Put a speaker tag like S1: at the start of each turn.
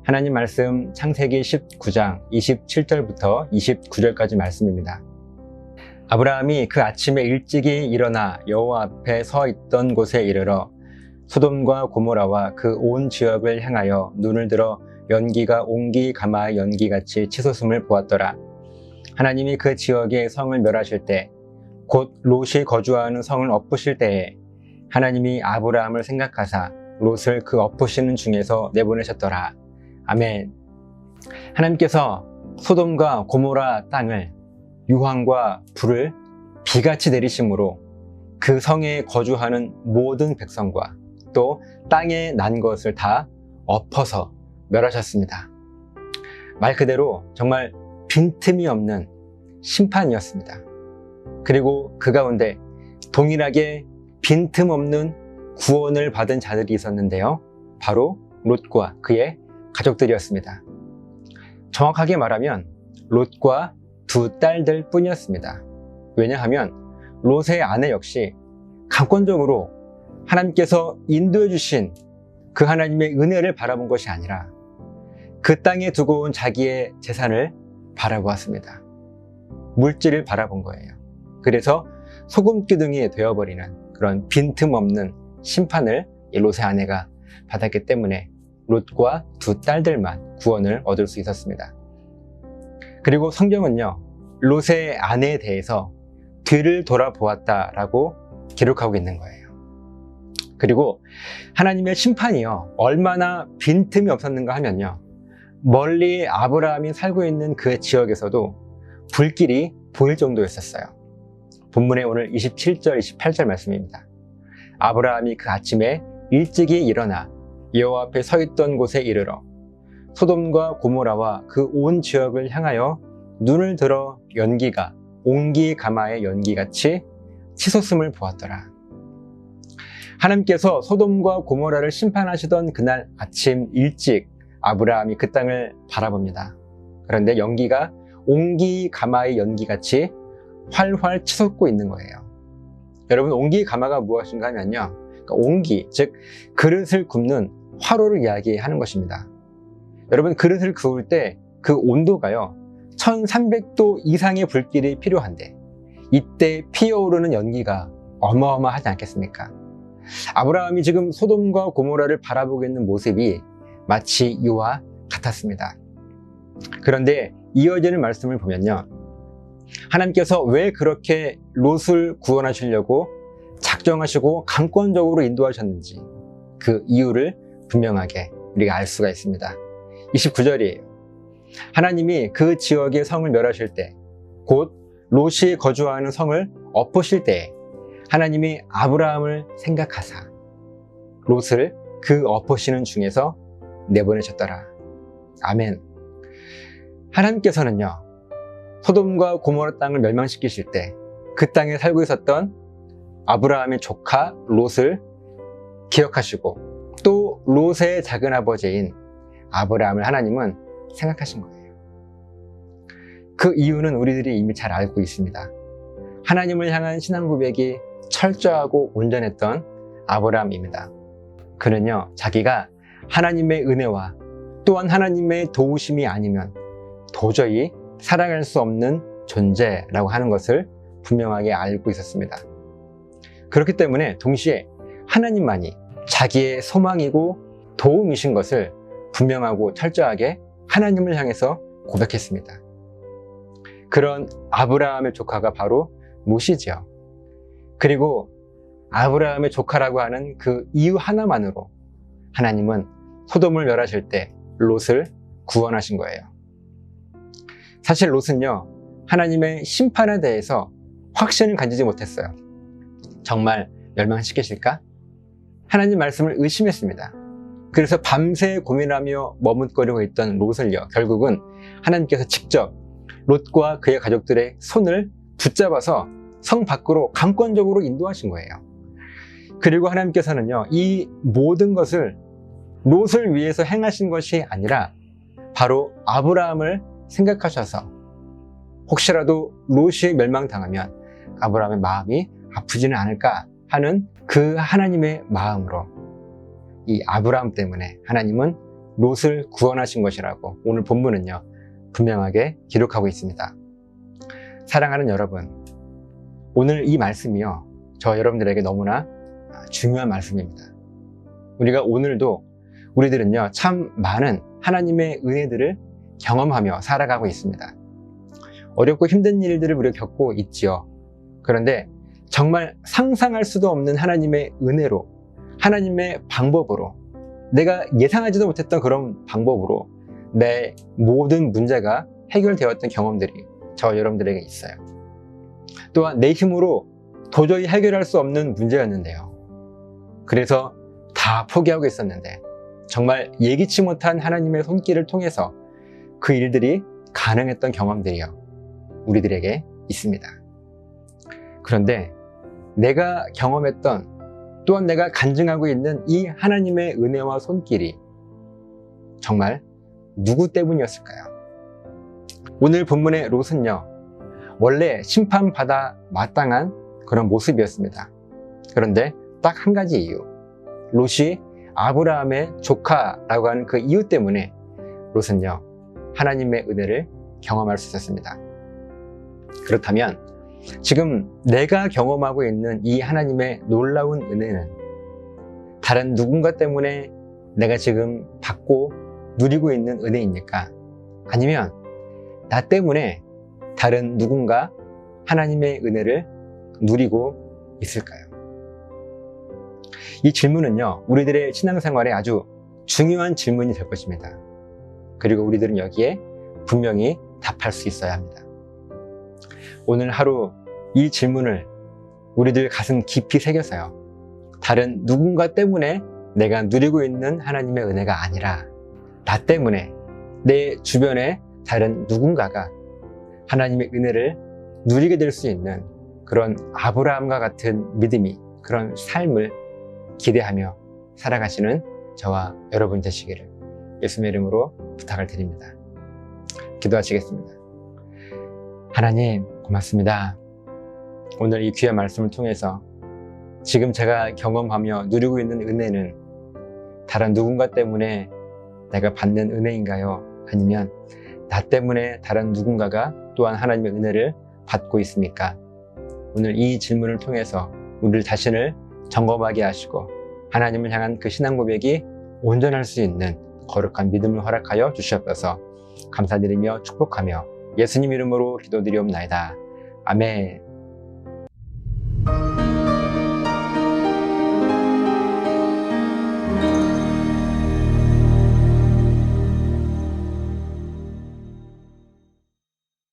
S1: 하나님 말씀 창세기 19장 27절부터 29절까지 말씀입니다. 아브라함이 그 아침에 일찍이 일어나 여호와 앞에 서 있던 곳에 이르러 소돔과 고모라와 그 온 지역을 향하여 눈을 들어 연기가 옹기 가마의 연기같이 치솟음을 보았더라. 하나님이 그 지역의 성을 멸하실 때, 곧 롯이 거주하는 성을 엎으실 때에 하나님이 아브라함을 생각하사 롯을 그 엎으시는 중에서 내보내셨더라. 아멘. 하나님께서 소돔과 고모라 땅을 유황과 불을 비같이 내리심으로 그 성에 거주하는 모든 백성과 또 땅에 난 것을 다 엎어서 멸하셨습니다. 말 그대로 정말 빈틈이 없는 심판이었습니다. 그리고 그 가운데 동일하게 빈틈없는 구원을 받은 자들이 있었는데요. 바로 롯과 그의 가족들이었습니다. 정확하게 말하면 롯과 두 딸들 뿐이었습니다. 왜냐하면 롯의 아내 역시 강권적으로 하나님께서 인도해 주신 그 하나님의 은혜를 바라본 것이 아니라 그 땅에 두고 온 자기의 재산을 바라보았습니다. 물질을 바라본 거예요. 그래서 소금기둥이 되어버리는 그런 빈틈없는 심판을 이 롯의 아내가 받았기 때문에 롯과 두 딸들만 구원을 얻을 수 있었습니다. 그리고 성경은요, 롯의 아내에 대해서 뒤를 돌아보았다라고 기록하고 있는 거예요. 그리고 하나님의 심판이요, 얼마나 빈틈이 없었는가 하면요, 멀리 아브라함이 살고 있는 그 지역에서도 불길이 보일 정도였었어요. 본문의 오늘 27절, 28절 말씀입니다. 아브라함이 그 아침에 일찍이 일어나 여호와 앞에 서 있던 곳에 이르러 소돔과 고모라와 그 온 지역을 향하여 눈을 들어 연기가 옹기 가마의 연기같이 치솟음을 보았더라. 하나님께서 소돔과 고모라를 심판하시던 그날 아침 일찍 아브라함이 그 땅을 바라봅니다. 그런데 연기가 옹기 가마의 연기같이 활활 치솟고 있는 거예요. 여러분, 옹기 가마가 무엇인가 하면요, 그러니까 옹기, 즉 그릇을 굽는 화로를 이야기하는 것입니다. 여러분, 그릇을 구울 때 그 온도가요 1300도 이상의 불길이 필요한데 이때 피어오르는 연기가 어마어마하지 않겠습니까? 아브라함이 지금 소돔과 고모라를 바라보고 있는 모습이 마치 이와 같았습니다. 그런데 이어지는 말씀을 보면요, 하나님께서 왜 그렇게 롯을 구원하시려고 작정하시고 강권적으로 인도하셨는지 그 이유를 분명하게 우리가 알 수가 있습니다. 29절이에요. 하나님이 그 지역의 성을 멸하실 때, 곧 롯이 거주하는 성을 엎으실 때에 하나님이 아브라함을 생각하사 롯을 그 엎으시는 중에서 내보내셨더라. 아멘. 하나님께서는요, 소돔과 고모라 땅을 멸망시키실 때 그 땅에 살고 있었던 아브라함의 조카 롯을 기억하시고 또 롯의 작은아버지인 아브라함을 하나님은 생각하신 거예요. 그 이유는 우리들이 이미 잘 알고 있습니다. 하나님을 향한 신앙 고백이 철저하고 온전했던 아브라함입니다. 그는요, 자기가 하나님의 은혜와 또한 하나님의 도우심이 아니면 도저히 살아갈 수 없는 존재라고 하는 것을 분명하게 알고 있었습니다. 그렇기 때문에 동시에 하나님만이 자기의 소망이고 도움이신 것을 분명하고 철저하게 하나님을 향해서 고백했습니다. 그런 아브라함의 조카가 바로 롯이지요. 그리고 아브라함의 조카라고 하는 그 이유 하나만으로 하나님은 소돔을 멸하실 때 롯을 구원하신 거예요. 사실 롯은요, 하나님의 심판에 대해서 확신을 가지지 못했어요. 정말 멸망시키실까? 하나님 말씀을 의심했습니다. 그래서 밤새 고민하며 머뭇거리고 있던 롯을요, 결국은 하나님께서 직접 롯과 그의 가족들의 손을 붙잡아서 성 밖으로 강권적으로 인도하신 거예요. 그리고 하나님께서는요, 이 모든 것을 롯을 위해서 행하신 것이 아니라 바로 아브라함을 생각하셔서 혹시라도 롯이 멸망당하면 아브라함의 마음이 아프지는 않을까 하는 그 하나님의 마음으로 이 아브라함 때문에 하나님은 롯을 구원하신 것이라고 오늘 본문은요, 분명하게 기록하고 있습니다. 사랑하는 여러분, 오늘 이 말씀이요, 저 여러분들에게 너무나 중요한 말씀입니다. 우리가 오늘도 우리들은요, 참 많은 하나님의 은혜들을 경험하며 살아가고 있습니다. 어렵고 힘든 일들을 우리가 겪고 있지요. 그런데 정말 상상할 수도 없는 하나님의 은혜로, 하나님의 방법으로, 내가 예상하지도 못했던 그런 방법으로 내 모든 문제가 해결되었던 경험들이 저 여러분들에게 있어요. 또한 내 힘으로 도저히 해결할 수 없는 문제였는데요. 그래서 다 포기하고 있었는데 정말 예기치 못한 하나님의 손길을 통해서 그 일들이 가능했던 경험들이요, 우리들에게 있습니다. 그런데 내가 경험했던, 또한 내가 간증하고 있는 이 하나님의 은혜와 손길이 정말 누구 때문이었을까요? 오늘 본문의 롯은요, 원래 심판받아 마땅한 그런 모습이었습니다. 그런데 딱 한 가지 이유, 롯이 아브라함의 조카라고 하는 그 이유 때문에 롯은요, 하나님의 은혜를 경험할 수 있었습니다. 그렇다면 지금 내가 경험하고 있는 이 하나님의 놀라운 은혜는 다른 누군가 때문에 내가 지금 받고 누리고 있는 은혜입니까? 아니면 나 때문에 다른 누군가 하나님의 은혜를 누리고 있을까요? 이 질문은요, 우리들의 신앙생활에 아주 중요한 질문이 될 것입니다. 그리고 우리들은 여기에 분명히 답할 수 있어야 합니다. 오늘 하루 이 질문을 우리들 가슴 깊이 새겨서요, 다른 누군가 때문에 내가 누리고 있는 하나님의 은혜가 아니라 나 때문에 내 주변에 다른 누군가가 하나님의 은혜를 누리게 될 수 있는 그런 아브라함과 같은 믿음이, 그런 삶을 기대하며 살아가시는 저와 여러분 되시기를 예수님의 이름으로 부탁을 드립니다. 기도하시겠습니다. 하나님, 고맙습니다. 오늘 이 귀한 말씀을 통해서 지금 제가 경험하며 누리고 있는 은혜는 다른 누군가 때문에 내가 받는 은혜인가요? 아니면 나 때문에 다른 누군가가 또한 하나님의 은혜를 받고 있습니까? 오늘 이 질문을 통해서 우리 자신을 점검하게 하시고 하나님을 향한 그 신앙 고백이 온전할 수 있는 거룩한 믿음을 허락하여 주시옵소서. 감사드리며 축복하며 예수님 이름으로 기도드리옵나이다. 아멘.